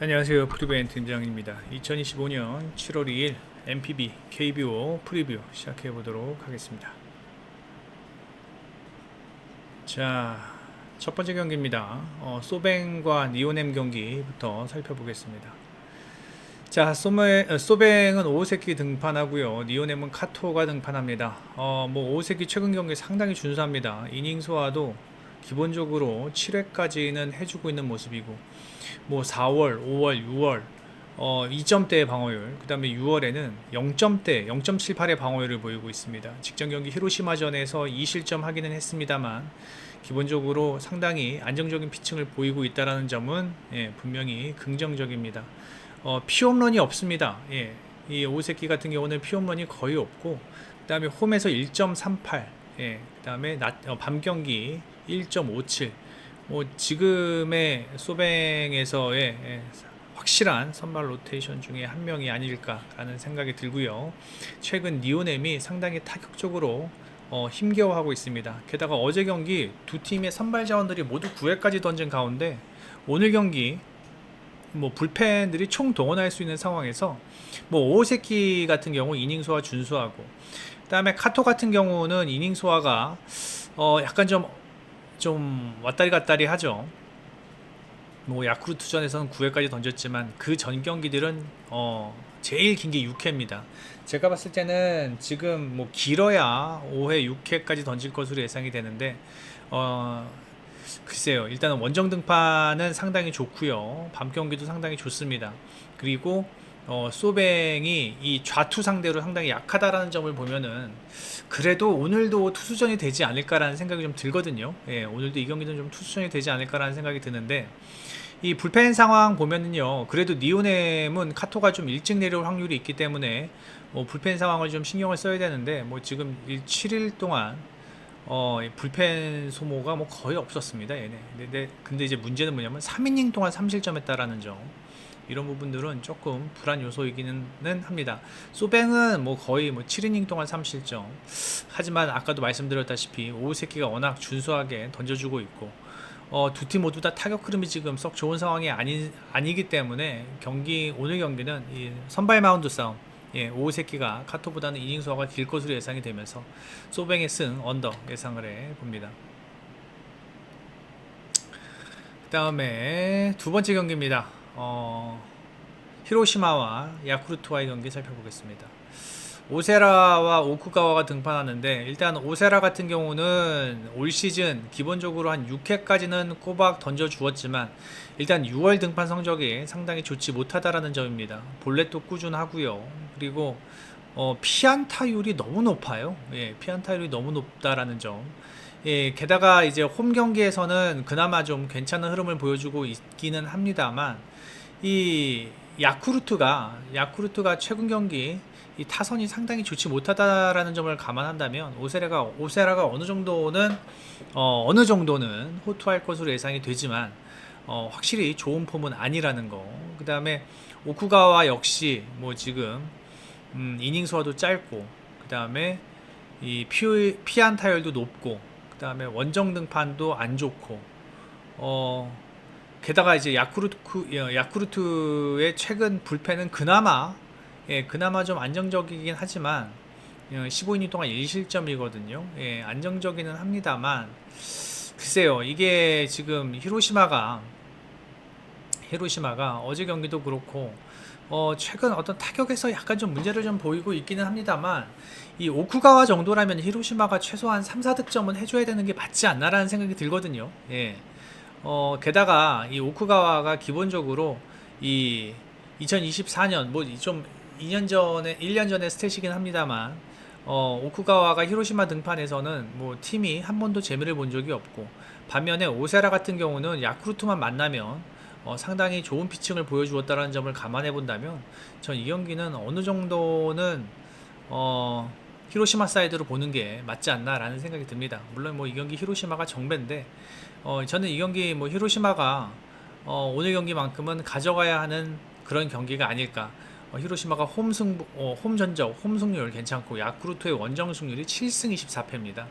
안녕하세요. 프리뷰 팀장입니다. 2025년 7월 2일 MPB KBO 프리뷰 시작해 보도록 하겠습니다. 자, 첫 번째 경기입니다. 소뱅과 니오넴 경기부터 살펴보겠습니다. 자, 소뱅은 오호세키 등판하고요. 니오넴은 카토가 등판합니다. 오호세키 최근 경기 상당히 준수합니다. 이닝 소화도 기본적으로 7회까지는 해주고 있는 모습이고, 4월, 5월, 6월 2점대의 방어율, 그 다음에 6월에는 0점대, 0.78의 방어율을 보이고 있습니다. 직전 경기 히로시마전에서 2실점 하기는 했습니다만 기본적으로 상당히 안정적인 피칭을 보이고 있다는 점은 분명히 긍정적입니다. 피홈런이 없습니다. 이 오세키 같은 경우는 피홈런이 거의 없고, 그 다음에 홈에서 1.38, 그 다음에 밤 경기 1.57. 지금의 소뱅에서의 확실한 선발 로테이션 중에 한 명이 아닐까라는 생각이 들고요. 최근 니오넴이 상당히 타격적으로 힘겨워하고 있습니다. 게다가 어제 경기 두 팀의 선발 자원들이 모두 9회까지 던진 가운데 오늘 경기 불펜들이 총 동원할 수 있는 상황에서 오호세키 같은 경우 이닝 소화 준수하고, 그다음에 카토 같은 경우는 이닝 소화가 약간 좀 왔다리 갔다리 하죠. 야쿠르트전에서는 9회까지 던졌지만 그 전 경기들은 제일 긴 게 6회입니다. 제가 봤을 때는 지금 길어야 5회, 6회까지 던질 것으로 예상이 되는데 글쎄요. 일단은 원정 등판은 상당히 좋고요. 밤 경기도 상당히 좋습니다. 그리고 소뱅이 이 좌투 상대로 상당히 약하다라는 점을 보면은 그래도 오늘도 투수전이 되지 않을까라는 생각이 좀 들거든요. 오늘도 이 경기는 좀 투수전이 되지 않을까라는 생각이 드는데, 이 불펜 상황 보면은요, 그래도 니오넴은 카토가 좀 일찍 내려올 확률이 있기 때문에 불펜 상황을 좀 신경을 써야 되는데, 지금 7일 동안 불펜 소모가 거의 없었습니다. 얘네. 근데 이제 문제는 뭐냐면 3이닝 동안 3실점했다라는 점. 이런 부분들은 조금 불안 요소이기는 합니다. 소뱅은 거의 7이닝 동안 3실점. 하지만 아까도 말씀드렸다시피 오우세키가 워낙 준수하게 던져주고 있고, 두 팀 모두 다 타격 흐름이 지금 썩 좋은 상황이 아니기 때문에 오늘 경기는 이 선발 마운드 싸움, 오우세키가 카토보다는 이닝 수가 길 것으로 예상이 되면서 소뱅의 승 언더 예상을 해 봅니다. 그 다음에 두 번째 경기입니다. 히로시마와 야쿠르트와의 경기 살펴보겠습니다. 오세라와 오쿠가와가 등판하는데, 일단 오세라 같은 경우는 올 시즌 기본적으로 한 6회까지는 꼬박 던져 주었지만 일단 6월 등판 성적이 상당히 좋지 못하다라는 점입니다. 볼넷도 꾸준하고요. 그리고 피안타율이 너무 높아요. 피안타율이 너무 높다라는 점. 게다가 이제 홈 경기에서는 그나마 좀 괜찮은 흐름을 보여주고 있기는 합니다만, 이 야쿠르트가 최근 경기 이 타선이 상당히 좋지 못하다라는 점을 감안한다면 오세라가 어느 정도는 호투할 것으로 예상이 되지만 확실히 좋은 폼은 아니라는 거. 그 다음에 오쿠가와 역시 지금 이닝 소화도 짧고, 그 다음에 이 피안타율도 높고, 그 다음에 원정 등판도 안 좋고, 게다가 이제 야쿠르트의 최근 불펜은 그나마 좀 안정적이긴 하지만 15이닝 동안 1실점이거든요. 안정적이긴 합니다만 글쎄요, 이게 지금 히로시마가 어제 경기도 그렇고 최근 어떤 타격에서 약간 좀 문제를 좀 보이고 있기는 합니다만, 이 오쿠가와 정도라면 히로시마가 최소한 3, 4득점은 해줘야 되는 게 맞지 않나라는 생각이 들거든요. 게다가 이 오쿠가와가 기본적으로 이 2024년 좀 1년 전에 스탯이긴 합니다만, 오쿠가와가 히로시마 등판에서는 팀이 한 번도 재미를 본 적이 없고, 반면에 오세라 같은 경우는 야쿠르트만 만나면 상당히 좋은 피칭을 보여주었다는 점을 감안해 본다면 전 이 경기는 어느 정도는 히로시마 사이드로 보는 게 맞지 않나라는 생각이 듭니다. 물론 이 경기 히로시마가 정배인데 저는 이 경기 히로시마가 오늘 경기만큼은 가져가야 하는 그런 경기가 아닐까. 히로시마가 홈 승률 괜찮고, 야쿠르트의 원정 승률이 7승 24패입니다.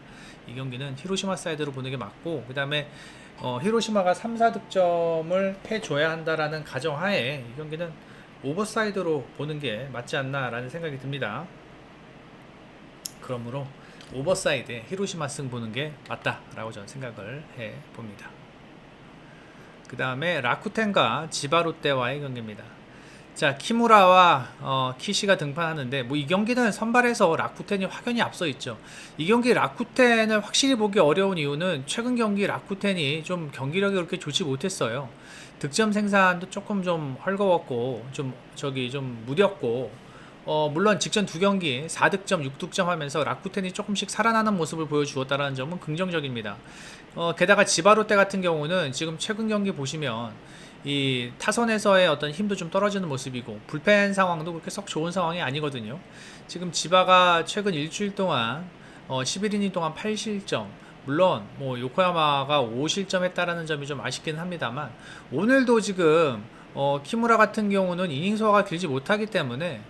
이 경기는 히로시마 사이드로 보는 게 맞고, 그 다음에 히로시마가 3, 4득점을 해줘야 한다라는 가정하에 이 경기는 오버사이드로 보는 게 맞지 않나라는 생각이 듭니다. 그러므로 오버사이드에 히로시마 승 보는 게 맞다라고 저는 생각을 해 봅니다. 그 다음에 라쿠텐과 지바롯데와의 경기입니다. 자, 키무라와 키시가 등판하는데 뭐 이 경기는 선발에서 라쿠텐이 확연히 앞서 있죠. 이 경기 라쿠텐을 확실히 보기 어려운 이유는 최근 경기 라쿠텐이 좀 경기력이 그렇게 좋지 못했어요. 득점 생산도 조금 좀 헐거웠고 좀 무뎠고 물론 직전 두 경기 4득점 6득점 하면서 라쿠텐이 조금씩 살아나는 모습을 보여주었다는 점은 긍정적입니다. 게다가 지바롯데 같은 경우는 지금 최근 경기 보시면 이 타선에서의 어떤 힘도 좀 떨어지는 모습이고 불펜 상황도 그렇게 썩 좋은 상황이 아니거든요. 지금 지바가 최근 일주일 동안 11이닝 동안 8실점, 물론 뭐 요코야마가 5실점 했다라는 점이 좀 아쉽긴 합니다만, 오늘도 지금 키무라 같은 경우는 이닝 소화가 길지 못하기 때문에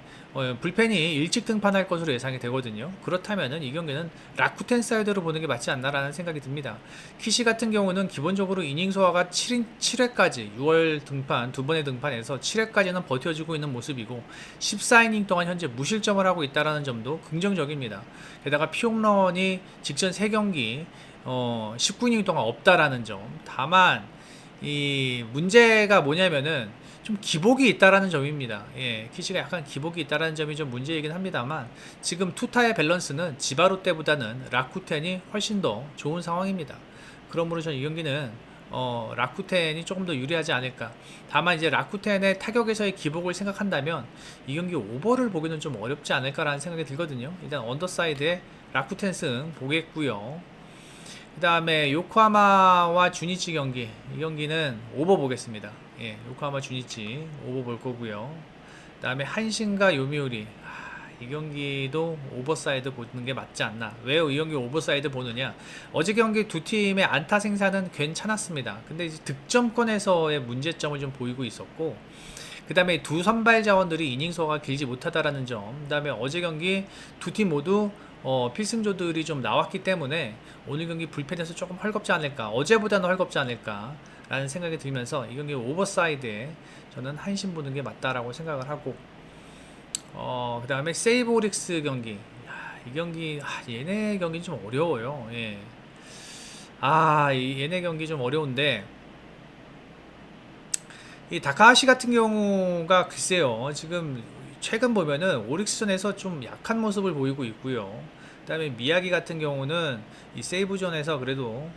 불펜이 일찍 등판할 것으로 예상이 되거든요. 그렇다면은 이 경기는 라쿠텐 사이드로 보는 게 맞지 않나라는 생각이 듭니다. 키시 같은 경우는 기본적으로 이닝 소화가 7회까지 6월 등판 두 번의 등판에서 7회까지는 버텨주고 있는 모습이고 14이닝 동안 현재 무실점을 하고 있다라는 점도 긍정적입니다. 게다가 피홈런이 직전 3경기 19이닝 동안 없다라는 점. 다만 이 문제가 뭐냐면은 좀 기복이 있다라는 점입니다. 예, 키시가 약간 기복이 있다라는 점이 좀 문제이긴 합니다만, 지금 투타의 밸런스는 지바로 때보다는 라쿠텐이 훨씬 더 좋은 상황입니다. 그러므로 저는 이 경기는 라쿠텐이 조금 더 유리하지 않을까. 다만 이제 라쿠텐의 타격에서의 기복을 생각한다면 이 경기 오버를 보기는 좀 어렵지 않을까라는 생각이 들거든요. 일단 언더사이드에 라쿠텐 승 보겠고요. 그 다음에 요코하마와 주니치 경기, 이 경기는 오버 보겠습니다. 예, 요코하마 주니치 오버 볼 거고요. 그 다음에 한신과 요미우리, 이 경기도 오버사이드 보는 게 맞지 않나. 왜 이 경기 오버사이드 보느냐, 어제 경기 두 팀의 안타 생산은 괜찮았습니다. 근데 이제 득점권에서의 문제점을 좀 보이고 있었고, 그 다음에 두 선발 자원들이 이닝 소화가 길지 못하다라는 점, 그 다음에 어제 경기 두 팀 모두 필승조들이 좀 나왔기 때문에 오늘 경기 불펜에서 조금 헐겁지 않을까, 어제보다는 헐겁지 않을까 라는 생각이 들면서 이 경기 오버사이드에 저는 한신 보는 게 맞다라고 생각을 하고, 그 다음에 세이브 오릭스 경기, 이 경기 얘네 경기 좀 어려워요. 예. 이 얘네 경기 좀 어려운데, 이 다카하시 같은 경우가 글쎄요, 지금 최근 보면은 오릭스전에서 좀 약한 모습을 보이고 있고요. 그다음에 미야기 같은 경우는 이 세이브전에서 그래도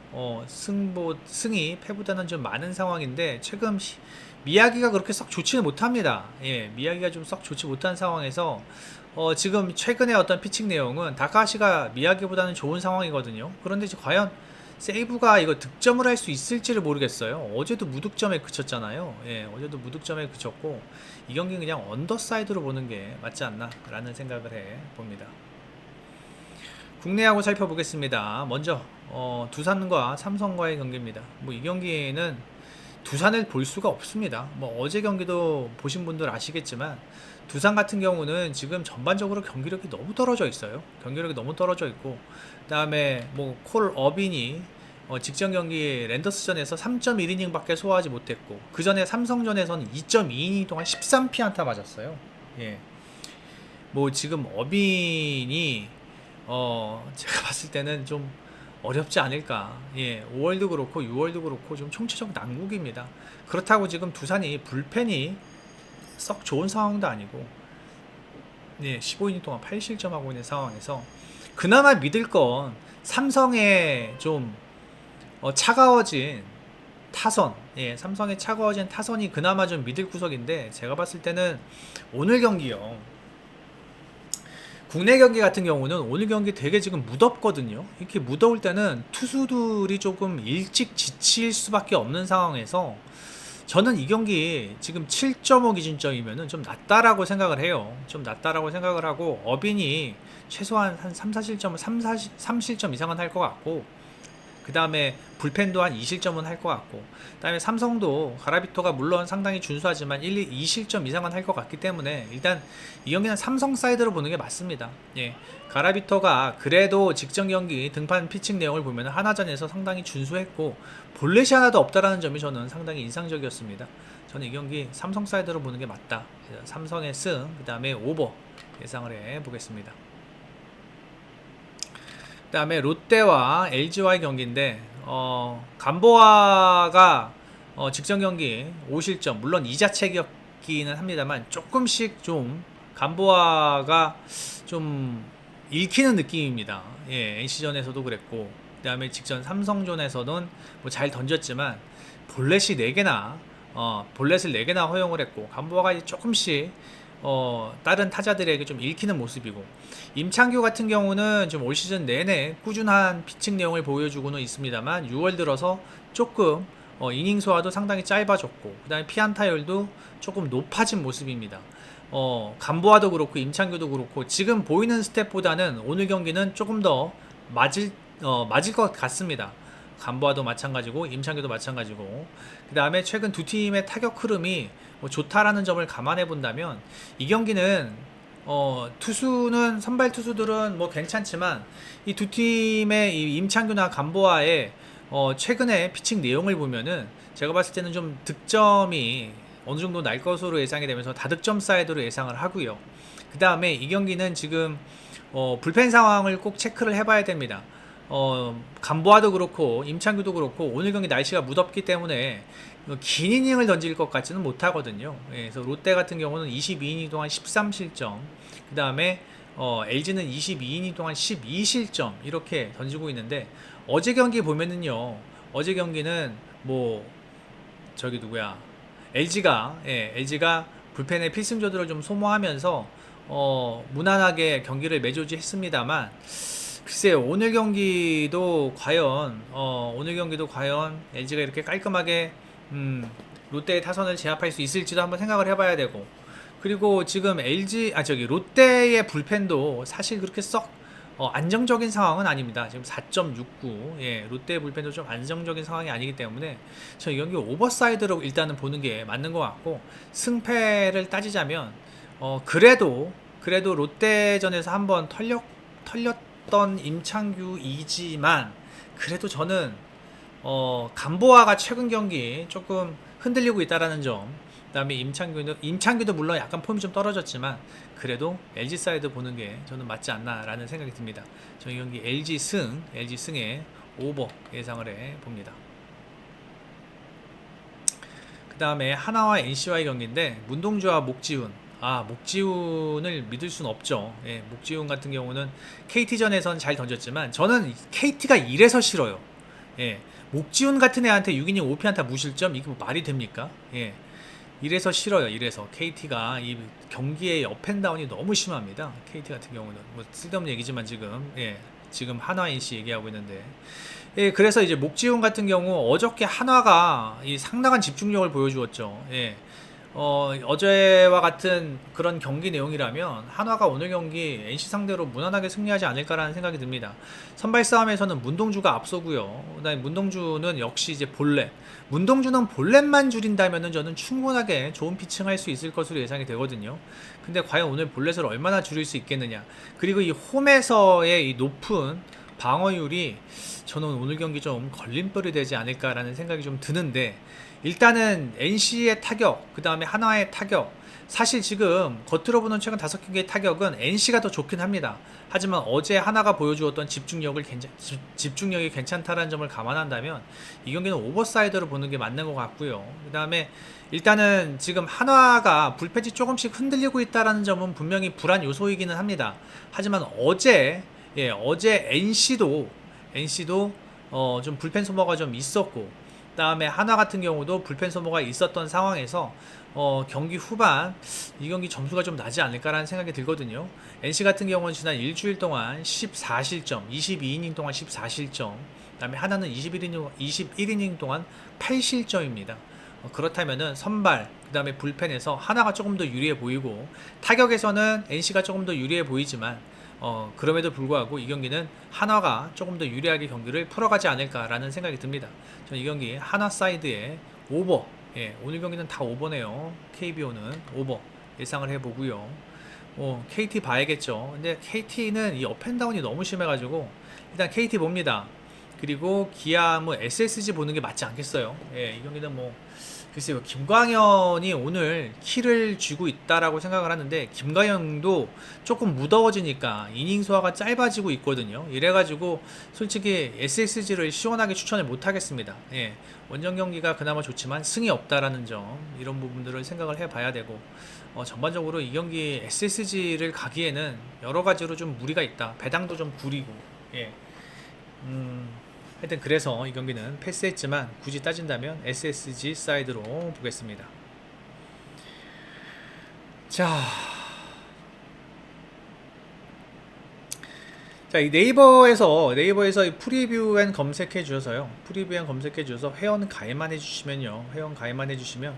승이 패보다는 좀 많은 상황인데, 최근 미야기가 그렇게 썩 좋지는 못합니다. 예, 미야기가 좀 썩 좋지 못한 상황에서 지금 최근에 어떤 피칭 내용은 다카하시가 미야기보다는 좋은 상황이거든요. 그런데 이제 과연 세이브가 이거 득점을 할 수 있을지를 모르겠어요. 어제도 무득점에 그쳤잖아요. 예, 어제도 무득점에 그쳤고, 이 경기는 그냥 언더사이드로 보는 게 맞지 않나 라는 생각을 해 봅니다. 국내하고 살펴보겠습니다. 먼저 두산과 삼성과의 경기입니다. 뭐 이 경기는 두산을 볼 수가 없습니다. 뭐 어제 경기도 보신 분들 아시겠지만, 두산 같은 경우는 지금 전반적으로 경기력이 너무 떨어져 있어요. 경기력이 너무 떨어져 있고, 그 다음에 뭐 콜 어빈이 직전 경기 랜더스전에서 3.1이닝 밖에 소화하지 못했고, 그 전에 삼성전에서는 2.2이닝 동안 13피안타 맞았어요. 예. 뭐 지금 어빈이 제가 봤을 때는 좀 어렵지 않을까. 예, 5월도 그렇고 6월도 그렇고 좀 총체적 난국입니다. 그렇다고 지금 두산이 불펜이 썩 좋은 상황도 아니고, 예, 15이닝 동안 8실점하고 있는 상황에서 그나마 믿을 건 삼성의 좀 차가워진 타선, 예, 삼성의 차가워진 타선이 그나마 좀 믿을 구석인데, 제가 봤을 때는 오늘 경기요, 국내 경기 같은 경우는 오늘 경기 되게 지금 무덥거든요. 이렇게 무더울 때는 투수들이 조금 일찍 지칠 수밖에 없는 상황에서 저는 이 경기 지금 7.5 기준점이면은 좀 낮다라고 생각을 해요. 좀 낮다라고 생각을 하고, 어빈이 최소한 한 3, 4실점, 3실점 이상은 할 것 같고, 그 다음에 불펜도 한 2실점은 할 것 같고, 그 다음에 삼성도 가라비토가 물론 상당히 준수하지만 2실점 이상은 할 것 같기 때문에 일단 이 경기는 삼성 사이드로 보는 게 맞습니다. 예, 가라비토가 그래도 직전 경기 등판 피칭 내용을 보면 하나전에서 상당히 준수했고 볼넷이 하나도 없다라는 점이 저는 상당히 인상적이었습니다. 저는 이 경기 삼성 사이드로 보는 게 맞다. 삼성의 승, 그 다음에 오버 예상을 해보겠습니다. 그 다음에 롯데와 LG와의 경기인데 감보아가 직전 경기 5실점, 물론 이자책이었기는 합니다만 조금씩 좀 감보아가 좀 읽히는 느낌입니다. 예, NC전에서도 그랬고, 그 다음에 직전 삼성전에서는 뭐 잘 던졌지만 볼넷이 4개나 볼넷을 4개나 허용을 했고, 감보아가 조금씩 다른 타자들에게 좀 읽히는 모습이고, 임창규 같은 경우는 좀 올 시즌 내내 꾸준한 피칭 내용을 보여주고는 있습니다만 6월 들어서 조금 이닝 소화도 상당히 짧아졌고, 그 다음에 피안타율도 조금 높아진 모습입니다. 감보아도 그렇고 임창규도 그렇고 지금 보이는 스텝보다는 오늘 경기는 조금 더 맞을 것 같습니다. 감보아도 마찬가지고 임창규도 마찬가지고, 그 다음에 최근 두 팀의 타격 흐름이 뭐 좋다라는 점을 감안해 본다면 이 경기는 투수는 선발 투수들은 뭐 괜찮지만 이 두 팀의 이 임창규나 감보아의 최근에 피칭 내용을 보면은 제가 봤을 때는 좀 득점이 어느 정도 날 것으로 예상이 되면서 다득점 사이드로 예상을 하고요. 그 다음에 이 경기는 지금 불펜 상황을 꼭 체크를 해봐야 됩니다. 감보아도 그렇고 임창규도 그렇고 오늘 경기 날씨가 무덥기 때문에 긴 이닝을 던질 것 같지는 못하거든요. 예, 그래서 롯데 같은 경우는 22이닝 동안 13실점, 그 다음에 LG는 22이닝 동안 12실점 이렇게 던지고 있는데, 어제 경기 보면은요, 어제 경기는 뭐 저기 누구야, LG가 불펜의 필승조들을 좀 소모하면서 무난하게 경기를 매조지했습니다만, 글쎄요, 오늘 경기도 과연 LG가 이렇게 깔끔하게 롯데의 타선을 제압할 수 있을지도 한번 생각을 해봐야 되고, 그리고 지금 롯데의 불펜도 사실 그렇게 썩 안정적인 상황은 아닙니다. 지금 4.69, 예, 롯데 불펜도 좀 안정적인 상황이 아니기 때문에 저 이 경기 오버사이드로 일단은 보는 게 맞는 것 같고, 승패를 따지자면 그래도 롯데전에서 한번 털렸던 임창규이지만, 그래도 저는 감보아가 최근 경기 조금 흔들리고 있다라는 점, 그 다음에 임창규도 물론 약간 폼이 좀 떨어졌지만 그래도 LG 사이드 보는 게 저는 맞지 않나라는 생각이 듭니다. 저희 경기 LG 승에 오버 예상을 해 봅니다. 그 다음에 하나와 NC와의 경기인데 문동주와 목지훈을 믿을 수는 없죠. 예, 목지훈 같은 경우는 KT전에선 잘 던졌지만 저는 KT가 이래서 싫어요. 예, 목지훈 같은 애한테 6이닝 5피안타 무실점, 이게 뭐 말이 됩니까? 예, 이래서 싫어요. 이래서 KT가 이 경기의 업앤다운이 너무 심합니다. KT 같은 경우는 뭐 쓸데없는 얘기지만 지금 한화 NC 얘기하고 있는데, 예, 그래서 이제 목지훈 같은 경우 어저께 한화가 이 상당한 집중력을 보여주었죠. 예. 어제와 같은 그런 경기 내용이라면 한화가 오늘 경기 NC 상대로 무난하게 승리하지 않을까라는 생각이 듭니다. 선발 싸움에서는 문동주가 앞서고요. 그다음에 문동주는 역시 이제 문동주는 볼넷만 줄인다면은 저는 충분하게 좋은 피칭할 수 있을 것으로 예상이 되거든요. 근데 과연 오늘 볼넷을 얼마나 줄일 수 있겠느냐. 그리고 이 홈에서의 이 높은 방어율이 저는 오늘 경기 좀 걸림돌이 되지 않을까라는 생각이 좀 드는데, 일단은 NC의 타격, 그 다음에 한화의 타격, 사실 지금 겉으로 보는 최근 5경기의 타격은 NC가 더 좋긴 합니다. 하지만 어제 하나가 보여주었던 집중력이 괜찮다라는 점을 감안한다면 이 경기는 오버사이드로 보는 게 맞는 것 같고요. 그 다음에 일단은 지금 한화가 불펜이 조금씩 흔들리고 있다라는 점은 분명히 불안 요소이기는 합니다. 하지만 어제 NC도 좀 불펜 소모가 좀 있었고, 그 다음에 한화 같은 경우도 불펜 소모가 있었던 상황에서 경기 후반 이 경기 점수가 좀 나지 않을까라는 생각이 들거든요. NC 같은 경우는 지난 일주일 동안 14실점, 22이닝 동안 14실점, 그 다음에 하나는 21이닝 동안 8실점입니다. 그렇다면은 선발, 그 다음에 불펜에서 하나가 조금 더 유리해 보이고, 타격에서는 NC가 조금 더 유리해 보이지만 그럼에도 불구하고 이 경기는 한화가 조금 더 유리하게 경기를 풀어가지 않을까라는 생각이 듭니다. 저는 이 경기 한화 사이드에 오버, 예, 오늘 경기는 다 오버네요. KBO는 오버 예상을 해보고요. KT 봐야겠죠. 근데 KT는 이 업앤다운이 너무 심해가지고 일단 KT 봅니다. 그리고 기아 뭐 SSG 보는 게 맞지 않겠어요. 예, 이 경기는 뭐 글쎄요, 김광현이 오늘 키를 쥐고 있다라고 생각을 하는데 김광현도 조금 무더워지니까 이닝 소화가 짧아지고 있거든요. 이래가지고 솔직히 SSG를 시원하게 추천을 못 하겠습니다. 예, 원정 경기가 그나마 좋지만 승이 없다라는 점, 이런 부분들을 생각을 해봐야 되고, 전반적으로 이 경기 SSG를 가기에는 여러 가지로 좀 무리가 있다. 배당도 좀 구리고, 예. 하여튼 그래서 이 경기는 패스했지만 굳이 따진다면 SSG 사이드로 보겠습니다. 자, 이 네이버에서 이 프리뷰엔 검색해 주셔서요. 프리뷰엔 검색해 주셔서 회원 가입만 해주시면요. 회원 가입만 해주시면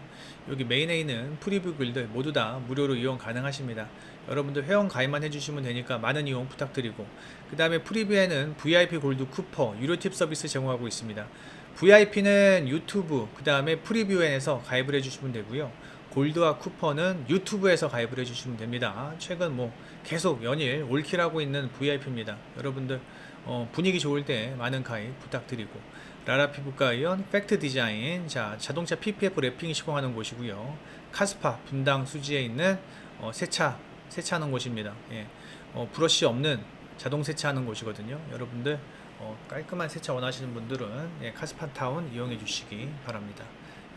여기 메인에 있는 프리뷰 글들 모두 다 무료로 이용 가능하십니다. 여러분들 회원 가입만 해주시면 되니까 많은 이용 부탁드리고, 그 다음에 프리뷰에는 VIP 골드 쿠퍼 유료 팁 서비스 제공하고 있습니다. VIP는 유튜브, 그 다음에 프리뷰엔에서 가입을 해주시면 되고요. 골드와 쿠퍼는 유튜브에서 가입을 해주시면 됩니다. 최근 뭐 계속 연일 올킬하고 있는 VIP입니다. 여러분들 분위기 좋을 때 많은 가입 부탁드리고, 라라 피부과의원 팩트 디자인, 자동차 PPF 랩핑 시공하는 곳이고요. 카스파 분당 수지에 있는 세차하는 곳입니다. 예, 브러쉬 없는 자동 세차하는 곳이거든요. 여러분들 깔끔한 세차 원하시는 분들은 카스파 타운 이용해 주시기 바랍니다.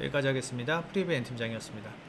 여기까지 하겠습니다. 프리뷰 N 팀장이었습니다.